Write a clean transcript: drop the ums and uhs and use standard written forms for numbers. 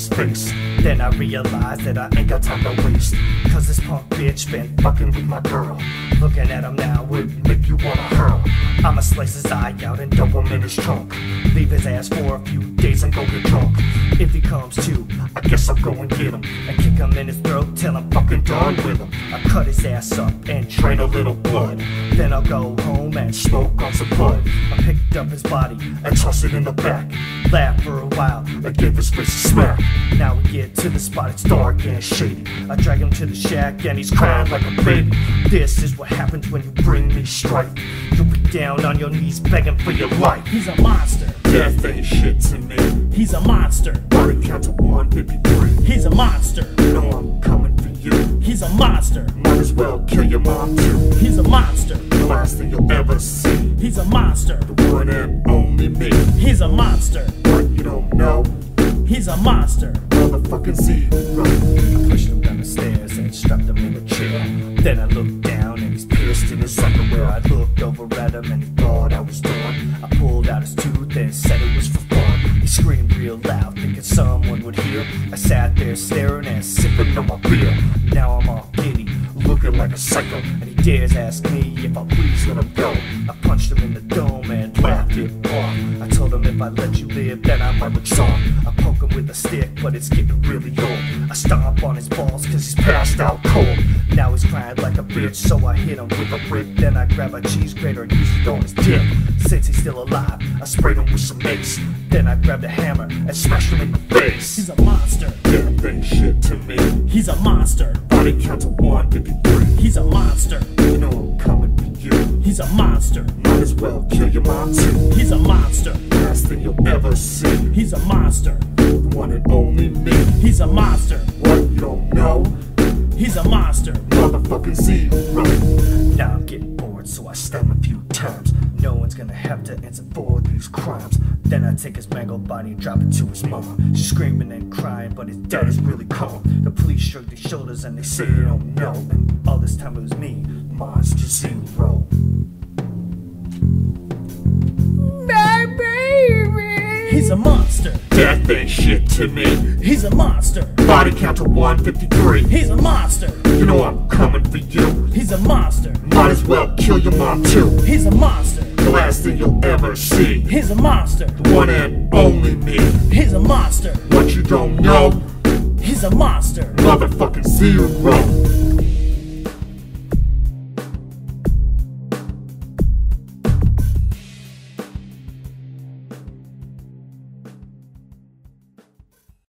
his face. Then I realized that I ain't got time to waste, cause this punk bitch been fucking with my girl. Looking at him now would make you wanna hurl. I'ma slice his eye out and dump him in his trunk. Leave his ass for a few days and go get drunk. If he comes to, I guess I'll go and get him and kick him in his throat till I'm fucking done with him. I cut his ass up and drain a little blood. Then I'll go home and smoke on some bud. I picked up his body and tossed it in the back. Laughed for a while and gave his face a smack. Now we get to the spot, it's dark and shady. I drag him to the shack and he's crying like a baby. This is what happens when you bring me strife. You'll be down on your knees begging for your life. He's a monster. Death ain't shit to me. He's a monster. Body count to 153. He's a monster. You know I'm coming for you. He's a monster. Might as well kill your mom too. He's a monster. The last thing you'll ever see. He's a monster. The one and only me. He's a monster. What you don't know? He's a monster. Motherfucking zero. I pushed him down the stairs and strapped him in a chair. Then I looked down and he's pierced in his underwear. I looked over at him and he thought I was done. I pulled out his tooth and said it was for fun. He screamed real loud, thinking someone would hear. I sat there staring and sipping on my beer. Now I'm all giddy, looking like a psycho, and he dares ask me if I'll please let him go. I punched him in the dome and laughed it off. I told him if I let you live, then I might withdraw. I poke him with a stick, but it's getting really old. I stomp on his balls cause he's passed out cold. Now he's crying like a bitch, so I hit him with a brick. Then I grab a cheese grater and use it on his dick. Since he's still alive, I sprayed him with some mace. Then I grabbed a hammer and smashed him in the face. He's a monster. Death ain't shit to me. He's a monster. Body count to 153. He's a monster. You know I'm coming for you. He's a monster. Might as well kill your mom too. He's a monster. Last thing you'll ever see. He's a monster. The one and only me. He's a monster. What you don't know? He's a monster. Motherfucking zero. Now I'm getting bored, so I stab him a few times. No one's gonna have to answer for these crimes. Then I take his mangled body and drop it to his mama. She's screaming and crying, but his dad is really calm. The police shrug their shoulders and they say they don't know. And all this time it was me, Monster Zero. My baby. He's a monster. Death ain't shit to me. He's a monster. Body count to 153. He's a monster. You know I'm coming for you. He's a monster. Might as well kill your mom too. He's a monster. The last thing you'll ever see. He's a monster. The one and only me. He's a monster. What you don't know? He's a monster. Motherfucking zero.